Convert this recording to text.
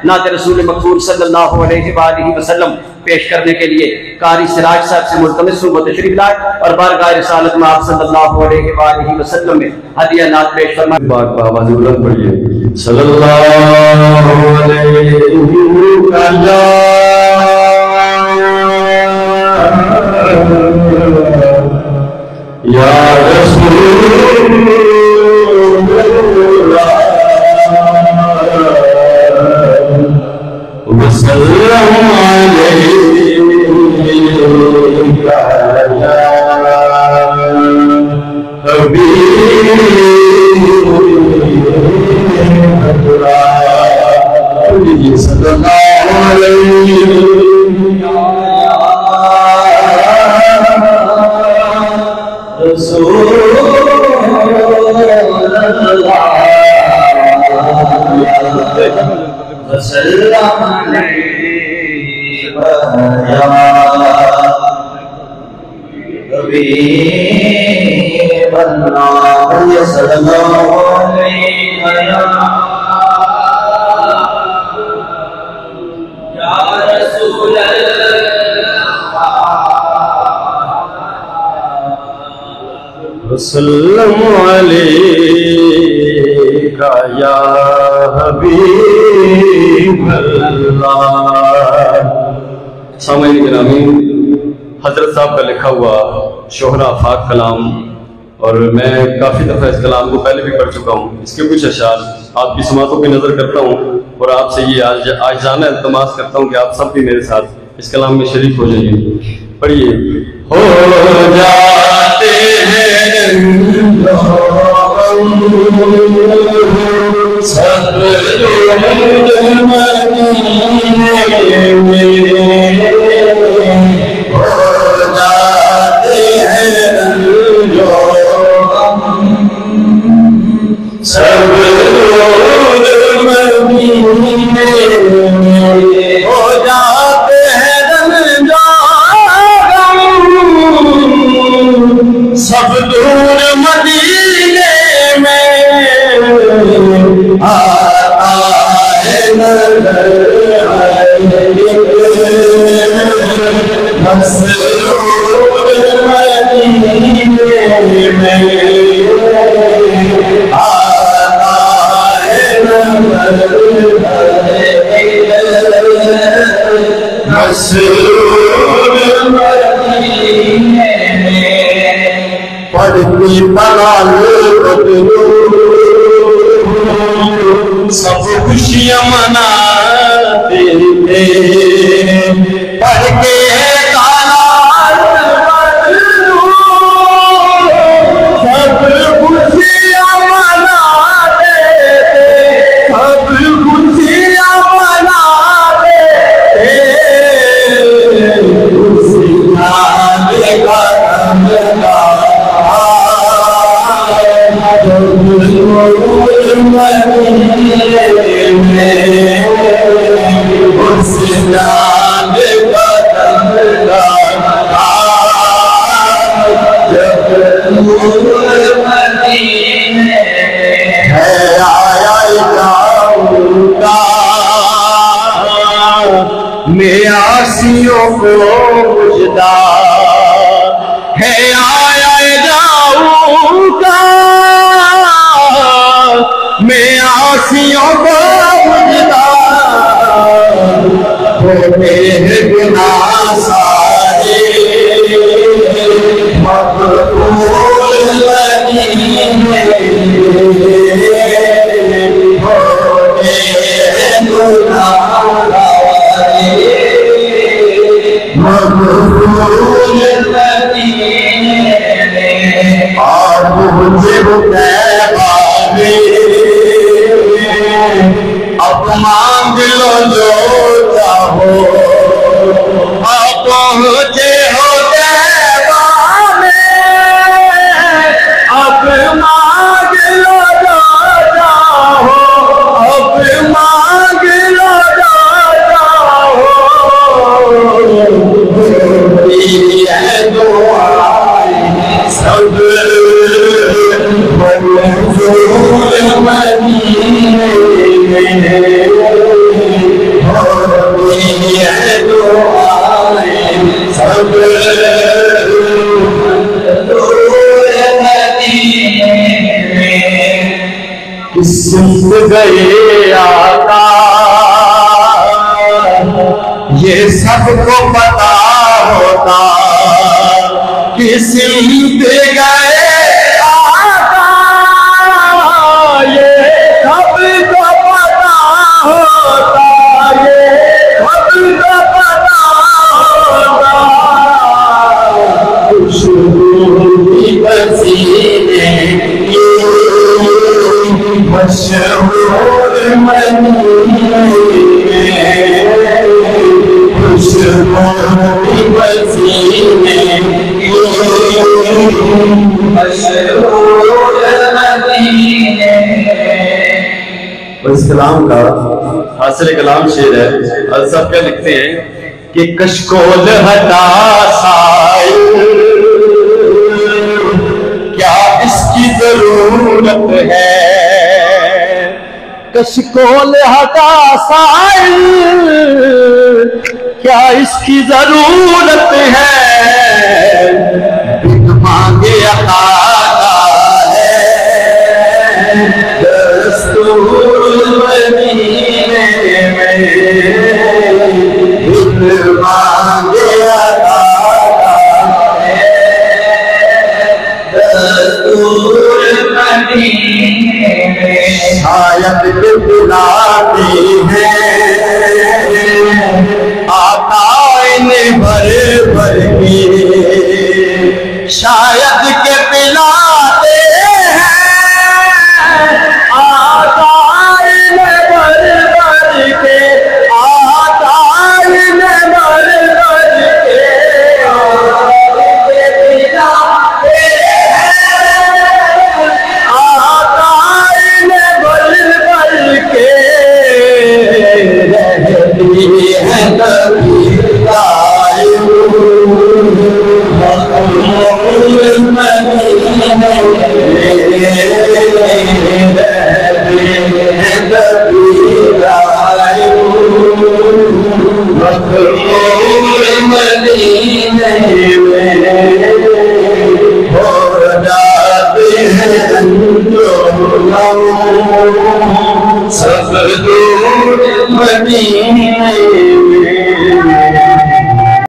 نعت رسول مقبول صلی اللہ علیہ وآلہ وسلم پیش کرنے کے لیے قاری سراج صاحب سے ملتمس ہوں وہ تشریف لائے اور بارگاہ رسالت میں آپ صلی اللہ علیہ وآلہ وسلم میں ہدیہ نعت پیش فرمائیں۔ پاک پہ آواز بلند پڑھیے، صلی اللہ علیہ یا رسول اللہ وسلم علیہ حبیب صلی اللہ علیہ رسول اللہ وسلم علیہ یا حبیب اللہ صلی اللہ علیہ یا رسول اللہ وسلم علیہ یا حبیب اللہ۔ سامعین گرامی، حضرت صاحب کا لکھا ہوا شہرہ آفاق کلام، اور میں کافی دفعہ اس کلام کو پہلے بھی پڑھ چکا ہوں، اس کے کچھ اشعار آپ کی سماعتوں پہ نظر کرتا ہوں اور آپ سے یہ عاجزانہ التماس کرتا ہوں کہ آپ سب بھی میرے ساتھ اس کلام میں شریک ہو جائیے۔ پڑھیے، ہو جاتے ہیں سب سب دور مدینے میں آتا ہے نظر مسرور مدینے میں آتا ہے نظر مسرور مدینے پڑھتی پڑھال بدلو سب خوشیاں مناتے تھے، پڑھ کے تالات بدلو سب خوشیاں مناتے تھے، سب خوشیاں مناتے تھے، خوشیاں لے کر میں آسیوں کو مجدہ ہے آیا جاؤں گا، میں آسیوں کو مجدہ ہوتے ہیں گناہ سارے مقبول مدینے ہوتے ہیں گناہ مقبول مدینے اور مجھے اب مانگ لو جو چاہو، اب پہنچے ہو طیبہ میں، اب مانگ لو جو چاہو، اب مانگ لو جو چاہو، میری ہے دعائیں سب منظور مدینے میں گئے آقا، یہ سب کو پتا ہوتا کہ سمت گئے آقا، یہ سب کو پتا ہوتا، یہ سب کو پتا ہوتا، خوشبو کی پسینے مشہور مدینے میں، خوشبو کی پسینے مشہور مدینے۔ اس کلام کا حاصل کلام شعر ہے۔ الصف کیا لکھتے ہیں کہ کشکول ہٹا سائل، کیا اس کی ضرورت ہے، کشکول ہٹا سائل، کیا اس کی ضرورت ہے، بن مانگے عطا ہے، دستور المدینے میں، بن مانگے عطا ہے، دستور المدینے میں، شاید کہ بلاتے ہیں آقا انہیں بھر بھر کے، شاید کہ پلاتے ہیں آقا انہیں بھر بھر کے، آقا انہیں بھر بھر کے، پلاتے ہیں آقا انہیں بھر بھر کے، رہتی ہے نبی قائم مقبول مدینے میں، رہتی ہے نبی قائم مقبول مدینے میں، ہو جاتے ہیں جو سب دور مدینے میں۔